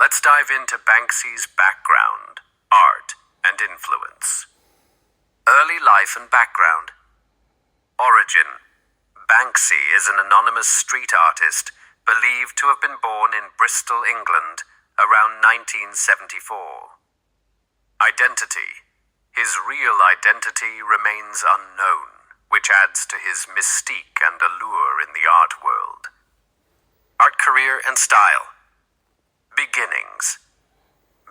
let's dive into Banksy's background, art, and influence. Early life and background. Origin. Banksy is an anonymous street artist believed to have been born in Bristol, England, around 1974. Identity. His real identity remains unknown, which adds to his mystique and allure in the art world. Art career and style. Beginnings.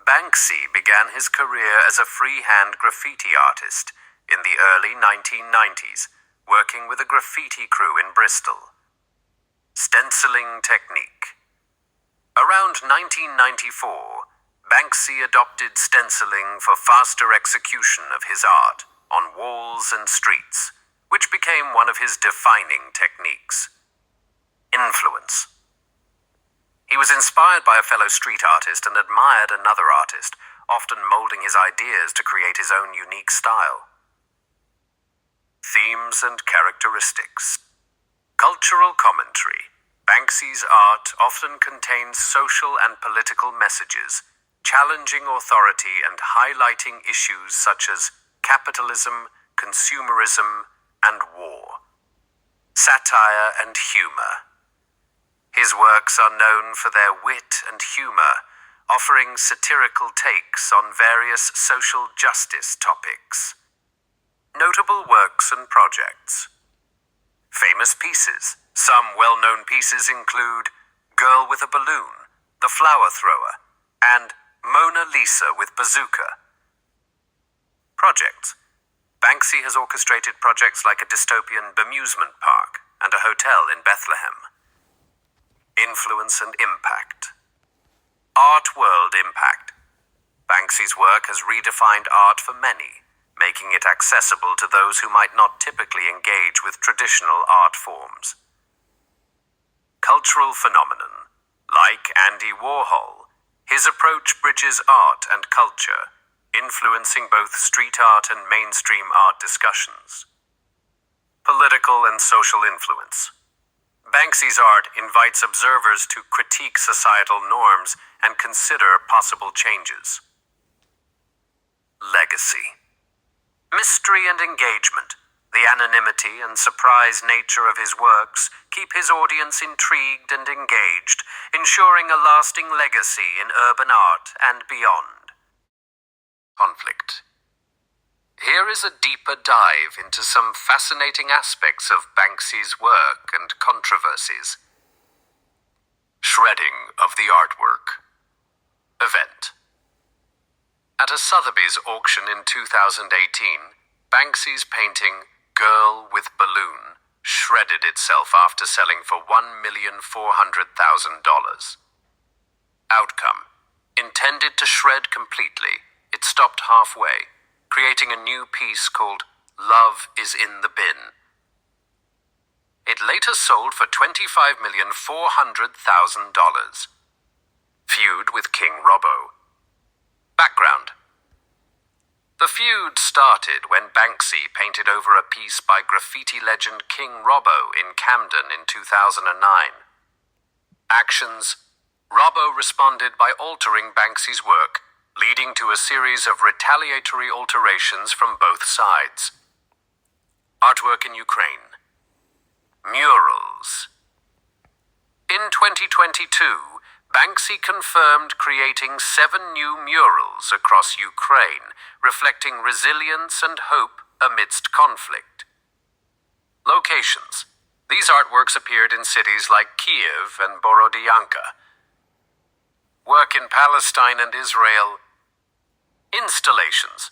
Banksy began his career as a freehand graffiti artist in the early 1990s, working with a graffiti crew in Bristol. Stenciling technique. Around 1994, Banksy adopted stenciling for faster execution of his art on walls and streets, which became one of his defining techniques. Influence. He was inspired by a fellow street artist and admired another artist, often molding his ideas to create his own unique style. Themes and characteristics. Cultural commentary. Banksy's art often contains social and political messages, challenging authority and highlighting issues such as capitalism, consumerism, and war. Satire and humor. His works are known for their wit and humor, offering satirical takes on various social justice topics. Notable works and projects. Famous pieces. Some well-known pieces include Girl with a Balloon, The Flower Thrower, and Mona Lisa with Bazooka. Projects. Banksy has orchestrated projects like a dystopian bemusement park and a hotel in Bethlehem. Influence and impact. Art world impact. Banksy's work has redefined art for many, making it accessible to those who might not typically engage with traditional art forms. Cultural phenomenon. Like Andy Warhol, his approach bridges art and culture, influencing both street art and mainstream art discussions. Political and social influence. Banksy's art invites observers to critique societal norms and consider possible changes. Legacy. Mystery and engagement. The anonymity and surprise nature of his works keep his audience intrigued and engaged, ensuring a lasting legacy in urban art and beyond. Conflict. Here is a deeper dive into some fascinating aspects of Banksy's work and controversies. Shredding of the artwork. Event. At a Sotheby's auction in 2018, Banksy's painting Girl with Balloon shredded itself after selling for $1,400,000. Outcome. Intended to shred completely, it stopped halfway, creating a new piece called Love is in the Bin. It later sold for $25,400,000. Feud with King Robbo. Background. The feud started when Banksy painted over a piece by graffiti legend King Robbo in Camden in 2009. Actions. Robbo responded by altering Banksy's work, leading to a series of retaliatory alterations from both sides. Artwork in Ukraine. Murals. In 2022, Banksy confirmed creating 7 new murals across Ukraine, reflecting resilience and hope amidst conflict. Locations. These artworks appeared in cities like Kiev and Borodyanka. Work in Palestine and Israel. Installations.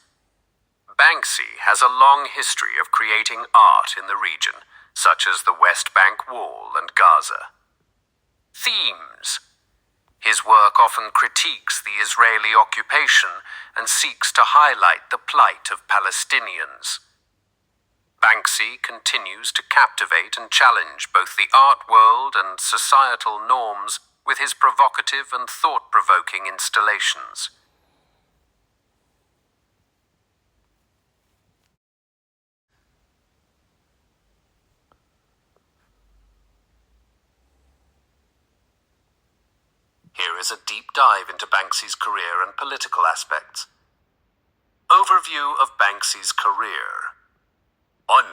Banksy has a long history of creating art in the region, such as the West Bank Wall and Gaza. Themes. His work often critiques the Israeli occupation and seeks to highlight the plight of Palestinians. Banksy continues to captivate and challenge both the art world and societal norms with his provocative and thought-provoking installations. Here is a deep dive into Banksy's career and political aspects. Overview of Banksy's career. 1.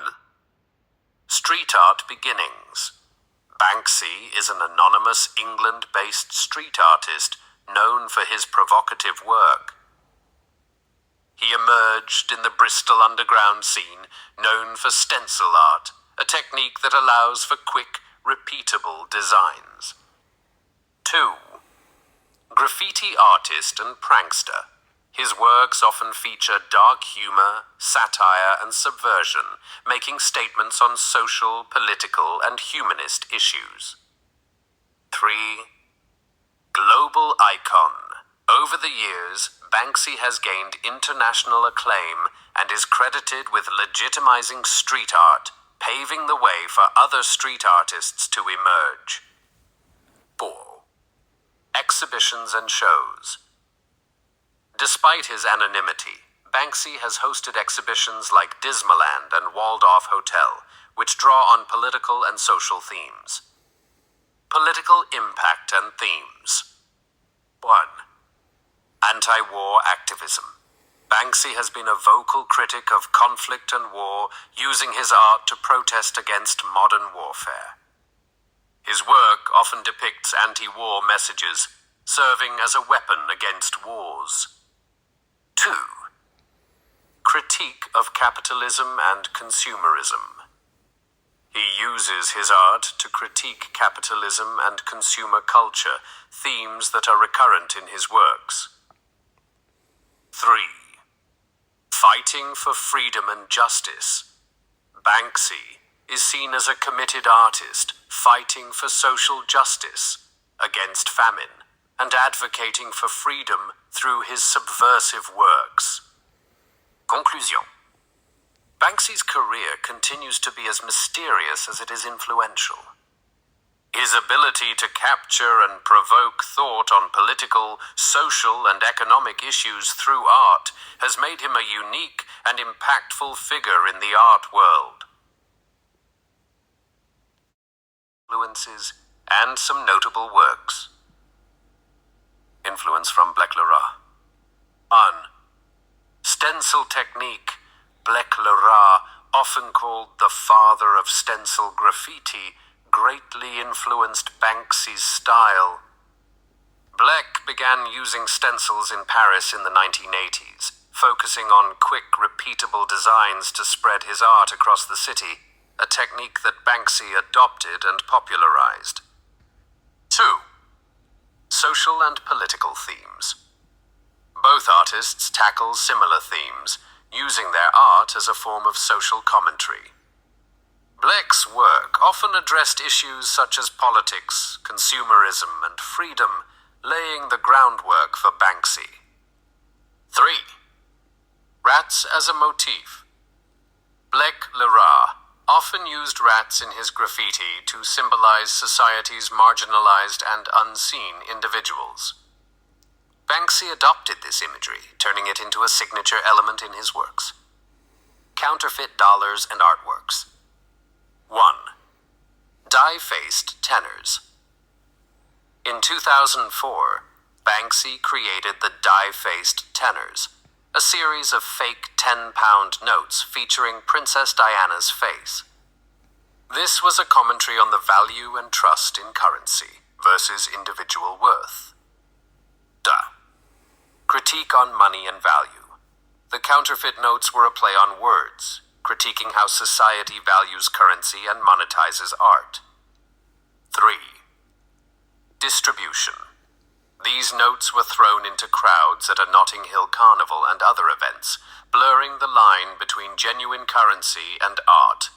Street art beginnings. Banksy is an anonymous England-based street artist known for his provocative work. He emerged in the Bristol underground scene, known for stencil art, a technique that allows for quick, repeatable designs. 2. Graffiti artist and prankster. His works often feature dark humor, satire, and subversion, making statements on social, political, and humanist issues. 3. Global icon. Over the years, Banksy has gained international acclaim and is credited with legitimizing street art, paving the way for other street artists to emerge. 4. Exhibitions and shows. Despite his anonymity, Banksy has hosted exhibitions like Dismaland and Waldorf Hotel, which draw on political and social themes. Political impact and themes. 1. Anti-war activism. Banksy has been a vocal critic of conflict and war, using his art to protest against modern warfare. His work often depicts anti-war messages, serving as a weapon against wars. 2. Critique of capitalism and consumerism. He uses his art to critique capitalism and consumer culture, themes that are recurrent in his works. 3. Fighting for freedom and justice. Banksy is seen as a committed artist, fighting for social justice, against famine, and advocating for freedom through his subversive works. Conclusion. Banksy's career continues to be as mysterious as it is influential. His ability to capture and provoke thought on political, social, and economic issues through art has made him a unique and impactful figure in the art world. Influences and some notable works. Influence from Blake Lerat. 1. Stencil technique. Blake Lerat, often called the father of stencil graffiti, greatly influenced Banksy's style. Blake began using stencils in Paris in the 1980s, focusing on quick, repeatable designs to spread his art across the city, a technique that Banksy adopted and popularized. 2. Social and political themes. Both artists tackle similar themes, using their art as a form of social commentary. Blake's work often addressed issues such as politics, consumerism, and freedom, laying the groundwork for Banksy. 3. Rats as a motif. Blake Lerat often used rats in his graffiti to symbolize society's marginalized and unseen individuals. Banksy adopted this imagery, turning it into a signature element in his works. Counterfeit dollars and artworks. 1. Die-faced tenors. In 2004, Banksy created the die-faced tenors, a series of fake 10-pound notes featuring Princess Diana's face. This was a commentary on the value and trust in currency versus individual worth. Critique on money and value. The counterfeit notes were a play on words, critiquing how society values currency and monetizes art. 3. Distribution. These notes were thrown into crowds at a Notting Hill carnival and other events, blurring the line between genuine currency and art